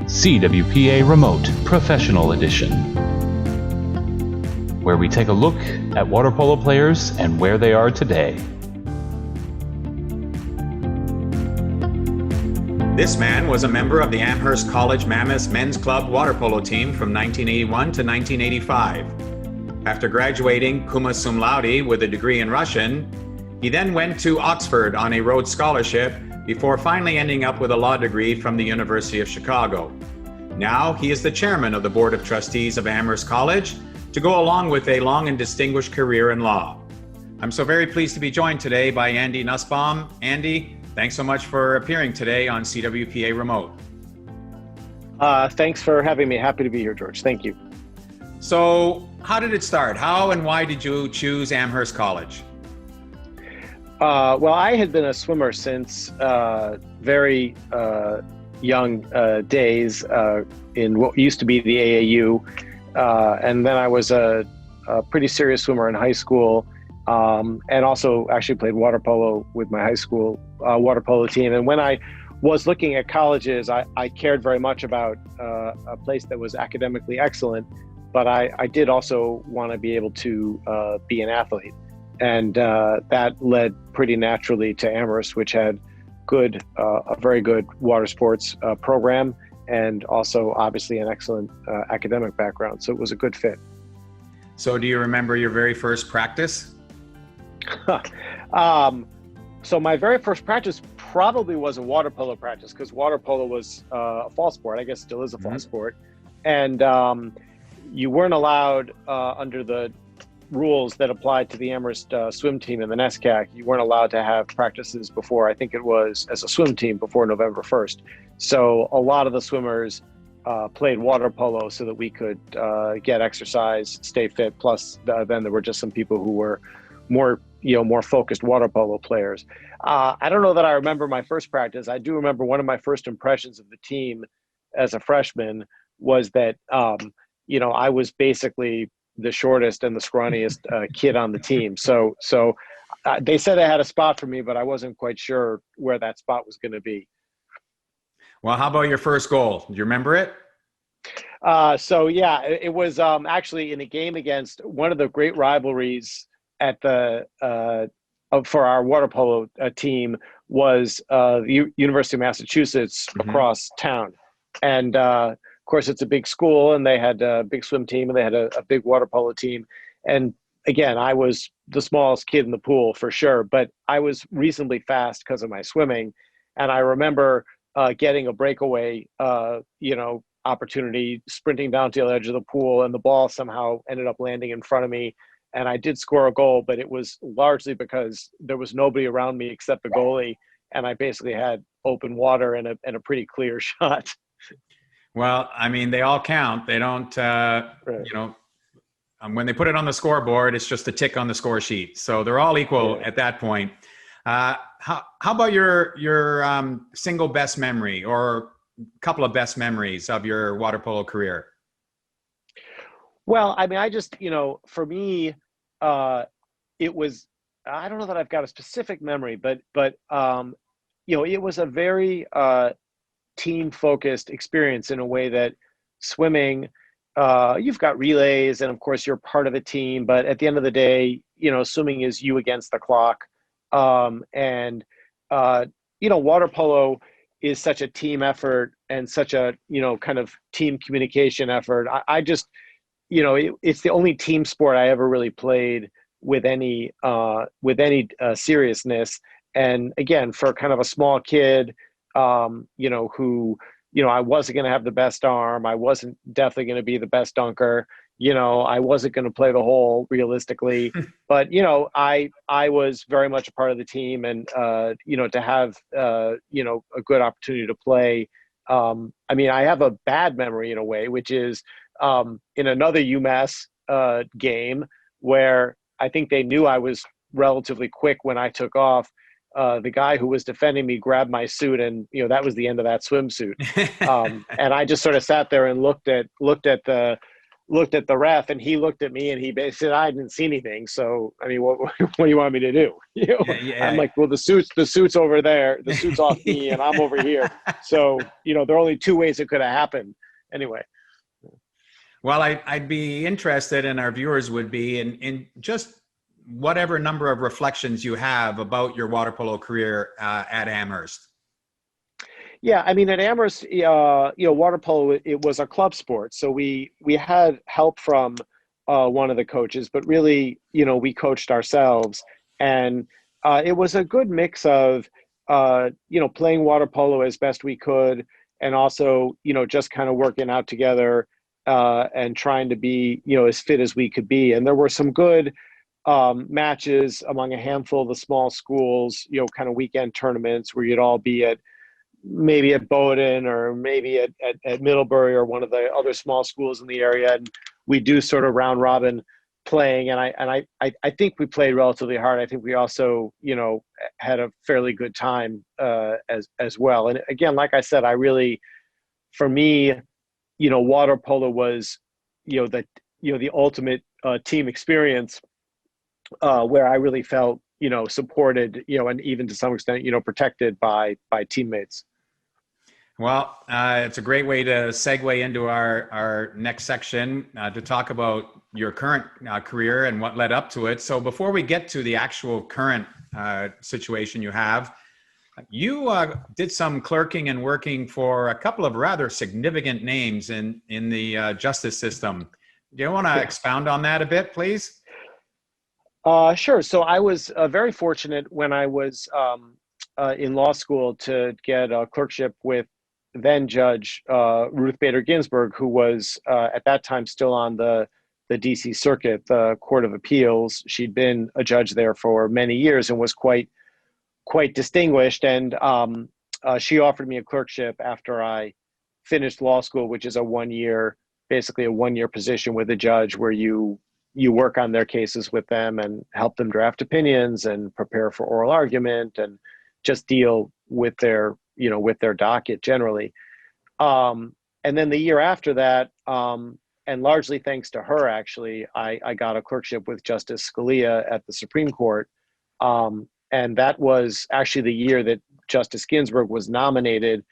CWPA Remote Professional Edition, where we take a look at water polo players and where they are today. This man was a member of the Amherst College Mammoth Men's Club Water Polo team from 1981 to 1985. After graduating cum laude with a degree in Russian, he then went to Oxford on a Rhodes Scholarship before finally ending up with a law degree from the University of Chicago. Now he is the chairman of the Board of Trustees of Amherst College, to go along with a long and distinguished career in law. I'm so very pleased to be joined today by Andy Nussbaum. Andy, thanks so much for appearing today on CWPA Remote. Thanks for having me. Happy to be here, George. Thank you. So how did it start? How and why did you choose Amherst College? Well, I had been a swimmer since very young days in what used to be the AAU. And then I was a pretty serious swimmer in high school, and also actually played water polo with my high school water polo team. And when I was looking at colleges, I cared very much about a place that was academically excellent, but I did also want to be able to be an athlete. And that led pretty naturally to Amherst, which had a very good water sports program, and also obviously an excellent academic background. So it was a good fit. So do you remember your very first practice? So my very first practice probably was a water polo practice, because water polo was a fall sport. I guess still is a fall sport. And you weren't allowed under the rules that applied to the Amherst swim team and the NESCAC, you weren't allowed to have practices before, I think it was as a swim team, before November 1st. So a lot of the swimmers played water polo so that we could get exercise, stay fit. Plus then there were just some people who were more focused water polo players. I don't know that I remember my first practice. I do remember one of my first impressions of the team as a freshman was that, I was basically the shortest and the scrawniest kid on the team. So they said they had a spot for me, but I wasn't quite sure where that spot was going to be. Well, how about your first goal? Do you remember it? It was actually in a game against one of the great rivalries at the for our water polo team was the University of Massachusetts across town. And of course, it's a big school, and they had a big swim team, and they had a big water polo team. And again, I was the smallest kid in the pool for sure, but I was reasonably fast because of my swimming. And I remember getting a breakaway, opportunity, sprinting down to the edge of the pool, and the ball somehow ended up landing in front of me. And I did score a goal, but it was largely because there was nobody around me except the goalie, and I basically had open water and a pretty clear shot. Well, I mean, they all count. They don't, when they put it on the scoreboard, it's just a tick on the score sheet. So they're all equal at that point. How about your single best memory or a couple of best memories of your water polo career? Well, I mean, I just, for me, it was, I don't know that I've got a specific memory, but it was a very team-focused experience in a way that swimming, you've got relays, and of course you're part of a team, but at the end of the day, swimming is you against the clock. Water polo is such a team effort and such a, kind of team communication effort. I just, it's the only team sport I ever really played with any seriousness. And again, for kind of a small kid, who, I wasn't going to have the best arm. I wasn't definitely going to be the best dunker. I wasn't going to play the hole realistically, but, I was very much a part of the team, and, to have, a good opportunity to play. I have a bad memory in a way, which is in another UMass game where I think they knew I was relatively quick when I took off. The guy who was defending me grabbed my suit, and that was the end of that swimsuit. And I just sort of sat there and looked at the looked at the ref, and he looked at me, and he basically said, "I didn't see anything." So, I mean, what do you want me to do? Yeah, I'm yeah. like, "Well, the suit's over there, the suit's off me, and I'm over here." So, there are only two ways it could have happened. Anyway. Well, I'd be interested, and our viewers would be, in just whatever number of reflections you have about your water polo career at Amherst. Yeah, I mean, at Amherst, water polo, it was a club sport, so we had help from one of the coaches, but really, we coached ourselves, and it was a good mix of playing water polo as best we could, and also just kind of working out together and trying to be as fit as we could be. And there were some good matches among a handful of the small schools, kind of weekend tournaments where you'd all be at maybe at Bowdoin or maybe at Middlebury or one of the other small schools in the area. And we do sort of round robin playing. And I think we played relatively hard. I think we also, had a fairly good time as well. And again, like I said, for me, water polo was, the ultimate team experience where I really felt, supported, and even to some extent, protected by teammates. Well, it's a great way to segue into our next section to talk about your current career and what led up to it. So before we get to the actual current situation you have, you did some clerking and working for a couple of rather significant names in the justice system. Do you want to expound on that a bit, please? Sure. So I was very fortunate when I was in law school to get a clerkship with then Judge Ruth Bader Ginsburg, who was at that time still on the DC Circuit, the Court of Appeals. She'd been a judge there for many years and was quite distinguished. And she offered me a clerkship after I finished law school, which is basically a one-year position with a judge where you work on their cases with them and help them draft opinions and prepare for oral argument and just deal with their docket generally. And then the year after that, and largely thanks to her, actually, I got a clerkship with Justice Scalia at the Supreme Court. And that was actually the year that Justice Ginsburg was nominated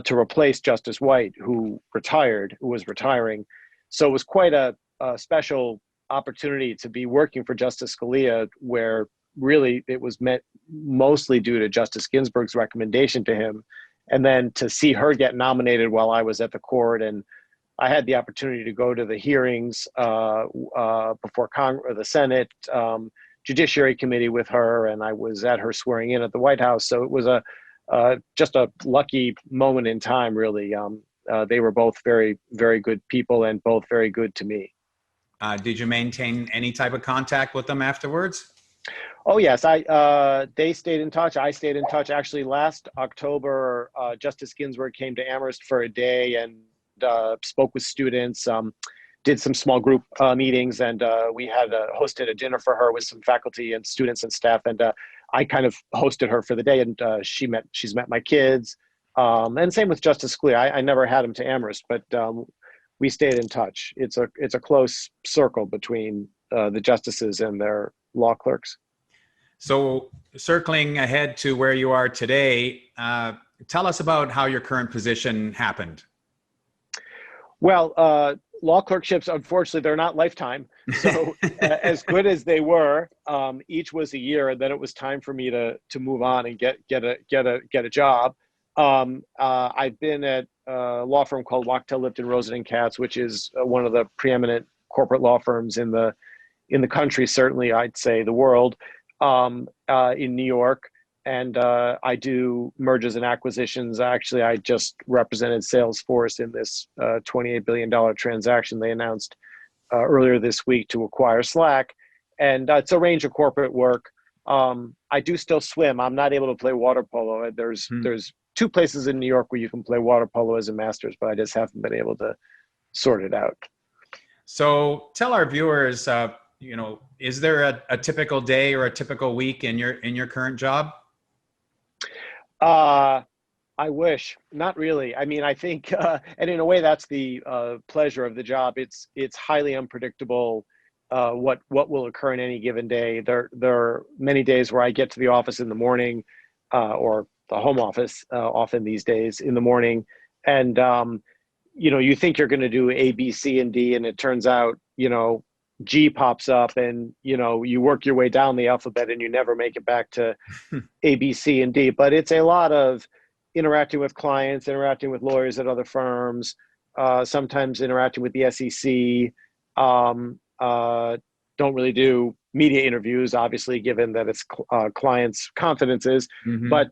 to replace Justice White, who was retiring. So it was quite a special opportunity to be working for Justice Scalia, where really it was meant mostly due to Justice Ginsburg's recommendation to him. And then to see her get nominated while I was at the court, and I had the opportunity to go to the hearings before Congress or the Senate Judiciary Committee with her, and I was at her swearing in at the White House. So it was just a lucky moment in time, really. They were both very, very good people and both very good to me. Did you maintain any type of contact with them afterwards? Oh, yes. They stayed in touch. I stayed in touch. Actually, last October, Justice Ginsburg came to Amherst for a day and spoke with students, did some small group meetings, and we had hosted a dinner for her with some faculty and students and staff. And I kind of hosted her for the day, and she's met my kids. And same with Justice Scalia. I never had him to Amherst, but we stayed in touch. It's a close circle between the justices and their law clerks. So circling ahead to where you are today, tell us about how your current position happened. Well, law clerkships, unfortunately, they're not lifetime. So as good as they were, each was a year, and then it was time for me to move on and get a job. I've been at a law firm called Wachtell, Lipton, Rosen and Katz, which is one of the preeminent corporate law firms in the country, certainly I'd say the world, in New York. And I do mergers and acquisitions. Actually, I just represented Salesforce in this $28 billion transaction they announced earlier this week to acquire Slack. And it's a range of corporate work. I do still swim. I'm not able to play water polo. There's two places in New York where you can play water polo as a master's, but I just haven't been able to sort it out. So tell our viewers, is there a typical day or a typical week in your current job? I wish, not really. I mean, I think, and in a way, that's the pleasure of the job. It's highly unpredictable. What will occur in any given day? There are many days where I get to the office in the morning, or the home office, often these days in the morning, and you think you're going to do A, B, C, and D, and it turns out, G pops up, and you work your way down the alphabet, and you never make it back to A, B, C, and D. But it's a lot of interacting with clients, interacting with lawyers at other firms, sometimes interacting with the SEC. Don't really do media interviews, obviously, given that it's clients' confidences. Mm-hmm. But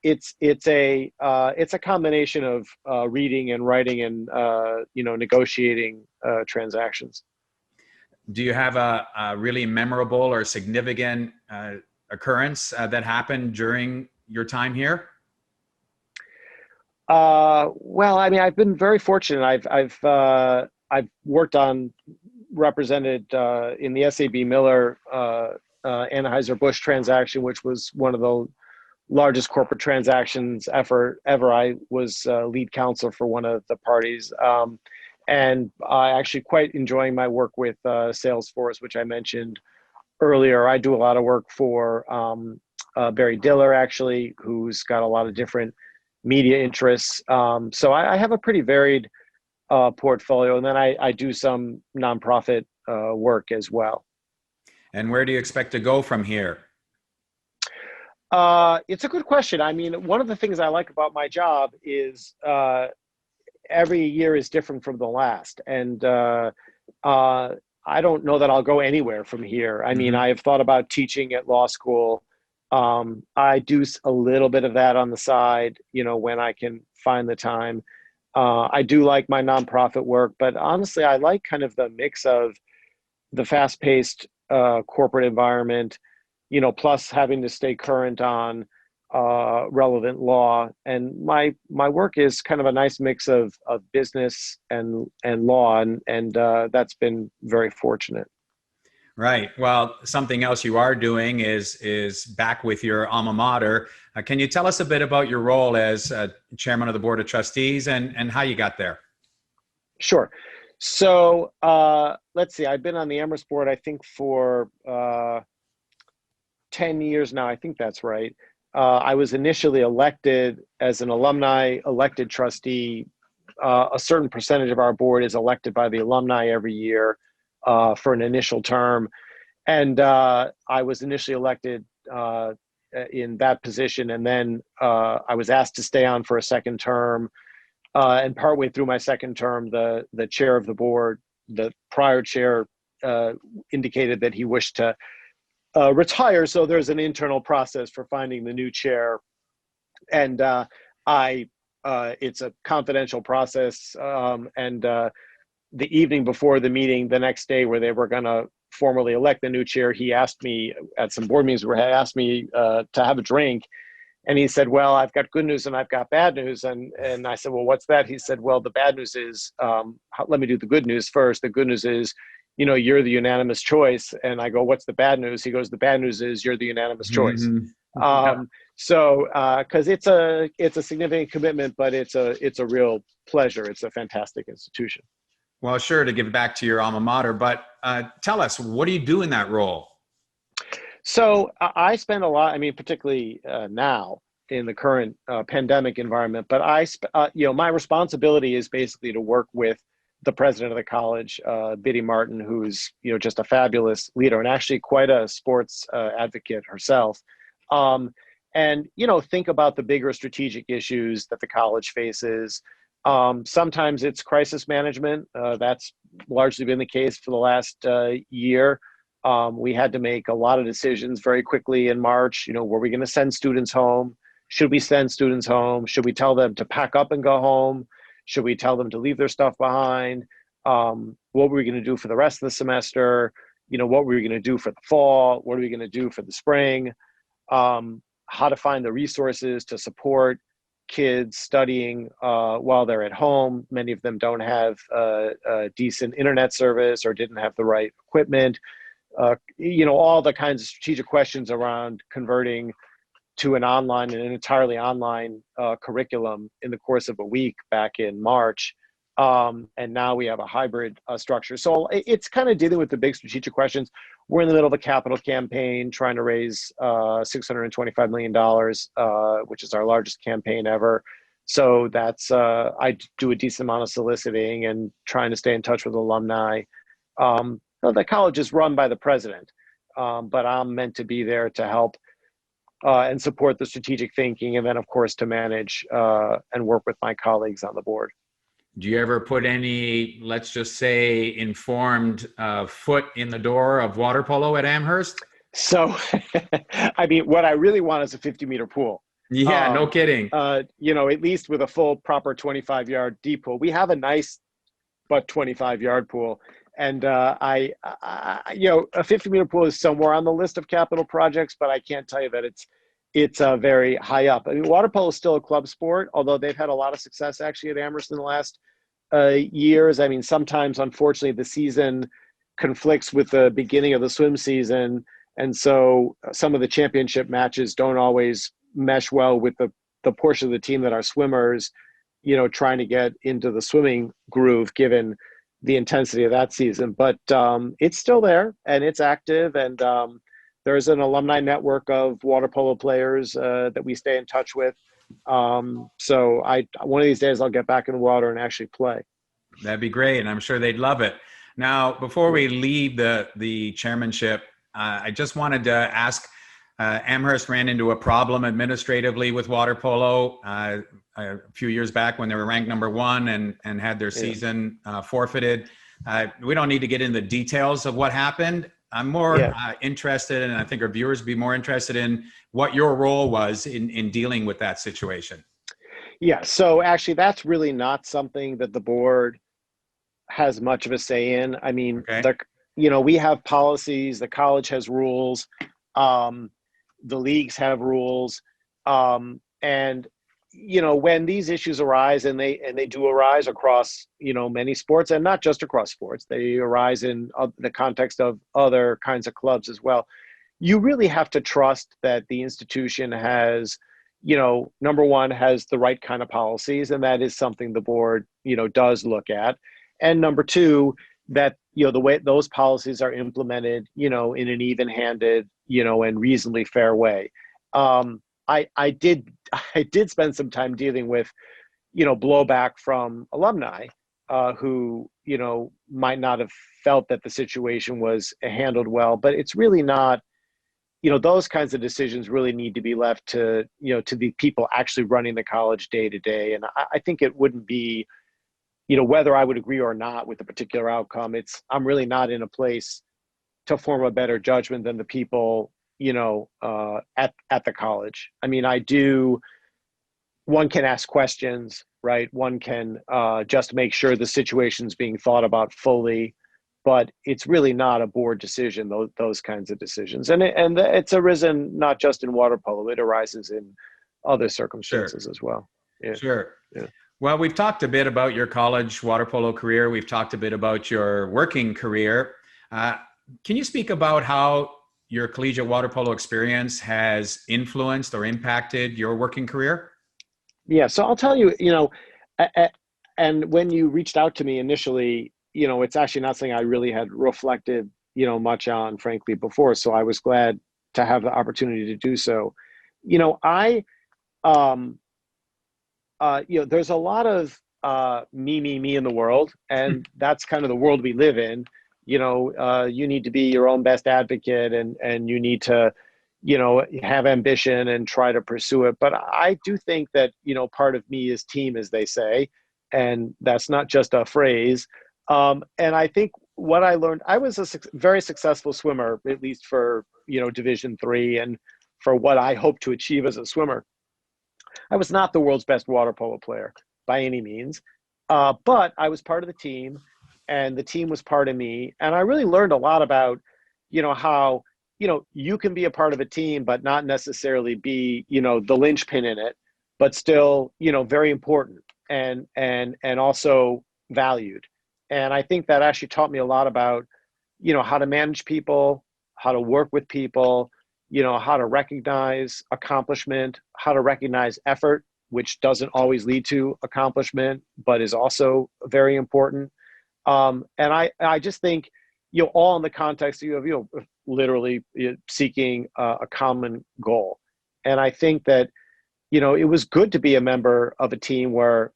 it's a combination of reading and writing and negotiating transactions. Do you have a really memorable or significant occurrence that happened during your time here? Well, I mean, I've been very fortunate. I've worked on, represented in the SAB Miller Anheuser-Busch transaction, which was one of the largest corporate transactions ever. I was lead counsel for one of the parties, and I actually quite enjoying my work with Salesforce, which I mentioned earlier. I do a lot of work for Barry Diller, actually, who's got a lot of different media interests. So I have a pretty varied portfolio, and then I do some nonprofit work as well. And where do you expect to go from here? It's a good question. I mean, one of the things I like about my job is every year is different from the last. And I don't know that I'll go anywhere from here. I mean, I have thought about teaching at law school. I do a little bit of that on the side, when I can find the time. I do like my nonprofit work, but honestly, I like kind of the mix of the fast-paced corporate environment, plus having to stay current on relevant law. And my work is kind of a nice mix of business and law, and that's been very fortunate. Right. Well, something else you are doing is back with your alma mater. Can you tell us a bit about your role as chairman of the board of trustees and how you got there? Sure. So let's see. I've been on the Amherst board, I think, for 10 years now. I think that's right. I was initially elected as an alumni elected trustee. A certain percentage of our board is elected by the alumni every year for an initial term. And I was initially elected in that position. And then I was asked to stay on for a second term. And partway through my second term, the chair of the board, the prior chair, indicated that he wished to retire. So there's an internal process for finding the new chair. And it's a confidential process. And the evening before the meeting, the next day where they were going to formally elect the new chair, he asked me at some board meetings where he asked me to have a drink. And he said, well, I've got good news and I've got bad news. And I said, well, what's that? He said, well, the bad news is, let me do the good neuse first. The good news is, you're the unanimous choice. And I go, what's the bad news? He goes, the bad news is you're the unanimous choice. Yeah. So, cause it's a significant commitment, but it's a real pleasure. It's a fantastic institution. Well, sure, to give back to your alma mater, but tell us, what do you do in that role? So I spend a lot, I mean, particularly now in the current pandemic environment, but my responsibility is basically to work with the president of the college, Biddy Martin, who's, just a fabulous leader and actually quite a sports advocate herself. And, think about the bigger strategic issues that the college faces. Sometimes it's crisis management. That's largely been the case for the last year. We had to make a lot of decisions very quickly in March. Were we going to send students home? Should we send students home? Should we tell them to pack up and go home? Should we tell them to leave their stuff behind? What were we going to do for the rest of the semester? What were we going to do for the fall? What are we going to do for the spring? How to find the resources to support kids studying while they're at home. Many of them don't have a decent internet service or didn't have the right equipment. All the kinds of strategic questions around converting to an entirely online curriculum in the course of a week back in March. And now we have a hybrid structure. So it's kind of dealing with the big strategic questions. We're in the middle of a capital campaign trying to raise $625 million, which is our largest campaign ever. So that's, I do a decent amount of soliciting and trying to stay in touch with alumni. The college is run by the president, but I'm meant to be there to help and support the strategic thinking, and then, of course, to manage and work with my colleagues on the board. Do you ever put any, let's just say, informed foot in the door of water polo at Amherst? So, I mean, what I really want is a 50-meter pool. Yeah, no kidding. At least with a full, proper 25-yard deep pool. We have a nice, but 25-yard pool. And a 50-meter pool is somewhere on the list of capital projects, but I can't tell you that it's very high up. I mean, water polo is still a club sport, although they've had a lot of success actually at Amherst in the last years. I mean, sometimes, unfortunately, the season conflicts with the beginning of the swim season, and so some of the championship matches don't always mesh well with the portion of the team that are swimmers, trying to get into the swimming groove given the intensity of that season. But it's still there and it's active, and there's an alumni network of water polo players that we stay in touch with. So one of these days I'll get back in the water and actually play. That'd be great, and I'm sure they'd love it. Now, before we leave the chairmanship, I just wanted to ask, Amherst ran into a problem administratively with water polo a few years back when they were ranked number 1 and had their season forfeited. We don't need to get into the details of what happened. I'm more interested, and I think our viewers would be more interested in what your role was in dealing with that situation. Yeah, so actually that's really not something that the board has much of a say in. I mean, we have policies, the college has rules, the leagues have rules, and when these issues arise, and they do arise across many sports, and not just across sports, they arise in the context of other kinds of clubs as well. You really have to trust that the institution has, number one, has the right kind of policies, and that is something the board does look at, and number two, that the way those policies are implemented in an even-handed and reasonably fair way. I did spend some time dealing with blowback from alumni who might not have felt that the situation was handled well, but it's really not. Those kinds of decisions really need to be left to the people actually running the college day to day, and I think it wouldn't be whether I would agree or not with the particular outcome. I'm really not in a place to form a better judgment than the people at the college. I mean, one can ask questions, right? One can just make sure the situation's being thought about fully, but it's really not a board decision, those kinds of decisions. And it's arisen not just in water polo, it arises in other circumstances as well. Yeah. Sure. Yeah. Well, we've talked a bit about your college water polo career. We've talked a bit about your working career. Can you speak about how your collegiate water polo experience has influenced or impacted your working career? Yeah, so I'll tell you, and when you reached out to me initially, it's actually not something I really had reflected, much on, frankly, before. So I was glad to have the opportunity to do so. There's a lot of me in the world, and that's kind of the world we live in. You need to be your own best advocate, and you need to, have ambition and try to pursue it. But I do think that, part of me is team, as they say, and that's not just a phrase. And I think what I learned, I was a very successful swimmer, at least for, Division III, and for what I hope to achieve as a swimmer. I was not the world's best water polo player by any means, but I was part of the team, and the team was part of me. And I really learned a lot about, how, you can be a part of a team, but not necessarily be, the linchpin in it, but still, very important and also valued. And I think that actually taught me a lot about, how to manage people, how to work with people, how to recognize accomplishment, how to recognize effort, which doesn't always lead to accomplishment, but is also very important. And I just think, all in the context of, literally seeking a common goal. And I think that, it was good to be a member of a team where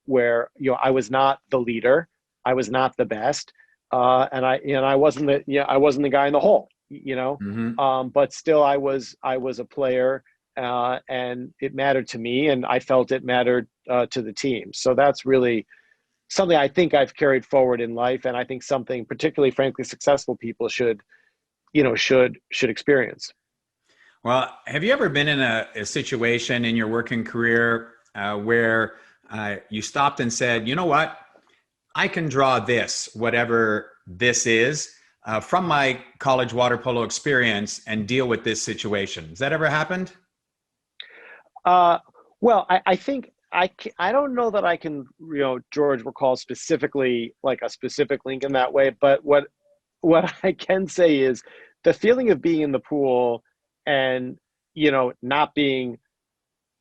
I was not the leader, I was not the best, and I wasn't the guy in the hole, but still I was a player, and it mattered to me, and I felt it mattered to the team. So that's really something I think I've carried forward in life, and I think something particularly, frankly, successful people should experience. Well, have you ever been in a situation in your working career where you stopped and said, you know what, I can draw this, whatever this is, from my college water polo experience and deal with this situation? Has that ever happened? Well, I think I don't know that I can, George, recall specifically like a specific link in that way. But what I can say is the feeling of being in the pool and,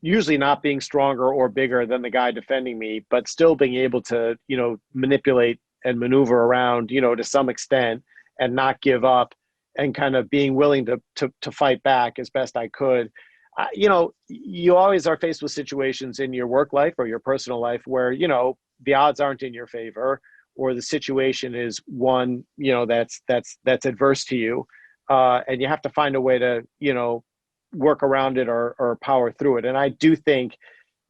usually not being stronger or bigger than the guy defending me, but still being able to, manipulate and maneuver around, to some extent and not give up, and kind of being willing to fight back as best I could. You always are faced with situations in your work life or your personal life where, the odds aren't in your favor, or the situation is one, that's adverse to you. And you have to find a way to, work around it or power through it. And I do think,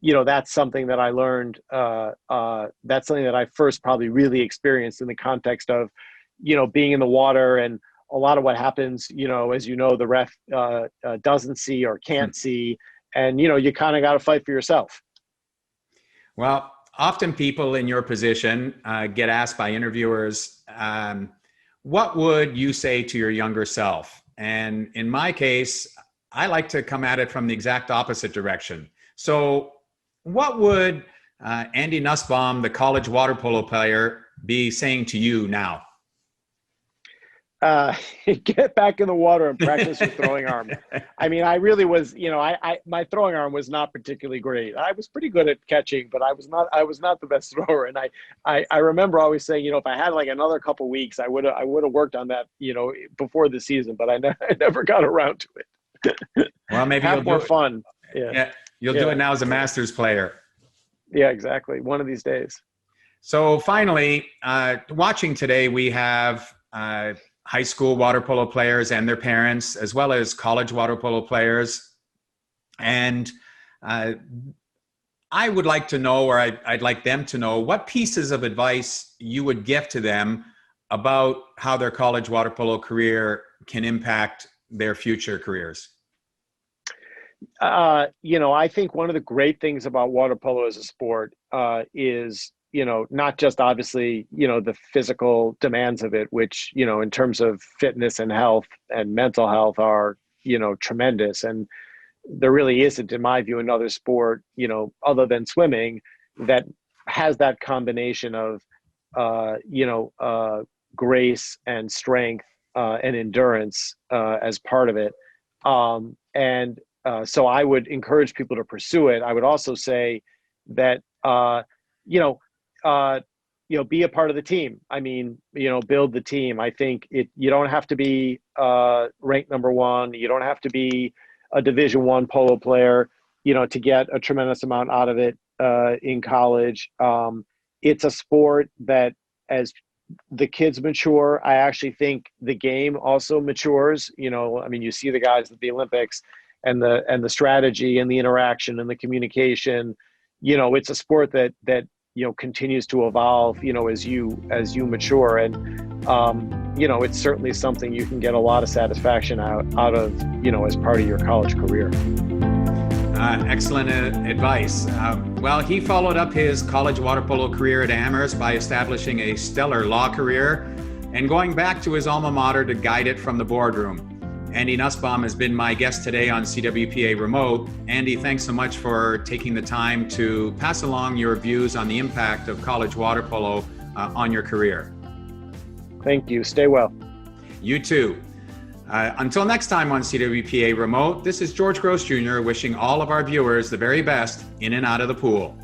that's something that I learned. That's something that I first probably really experienced in the context of, being in the water, and a lot of what happens, as the ref doesn't see or can't see, and, you kind of got to fight for yourself. Well, often people in your position get asked by interviewers, what would you say to your younger self? And in my case, I like to come at it from the exact opposite direction. So what would Andy Nussbaum, the college water polo player, be saying to you now? Get back in the water and practice your throwing arm. I mean, I really was, my throwing arm was not particularly great. I was pretty good at catching, but I was not the best thrower. And I remember always saying, if I had like another couple weeks, I would have worked on that, before the season, but I never got around to it. Well, maybe have you'll more do fun. Yeah, you'll do it now as a Masters player. Yeah, exactly. One of these days. So finally, watching today, we have high school water polo players and their parents, as well as college water polo players. And I would like to know, or I'd like them to know, what pieces of advice you would give to them about how their college water polo career can impact their future careers. I think one of the great things about water polo as a sport is, not just obviously, the physical demands of it, which, in terms of fitness and health and mental health are, tremendous. And there really isn't, in my view, another sport, other than swimming, that has that combination of, grace and strength and endurance as part of it. So I would encourage people to pursue it. I would also say that, be a part of the team. I mean, build the team. I think you don't have to be ranked number one. You don't have to be a Division I polo player, to get a tremendous amount out of it in college. It's a sport that, as the kids mature, I actually think the game also matures. You see the guys at the Olympics, and the strategy and the interaction and the communication. It's a sport that continues to evolve, as you mature. And, it's certainly something you can get a lot of satisfaction out of, as part of your college career. Excellent advice. Well, he followed up his college water polo career at Amherst by establishing a stellar law career and going back to his alma mater to guide it from the boardroom. Andy Nussbaum has been my guest today on CWPA Remote. Andy, thanks so much for taking the time to pass along your views on the impact of college water polo on your career. Thank you. Stay well. You too. Until next time on CWPA Remote, this is George Gross Jr. wishing all of our viewers the very best in and out of the pool.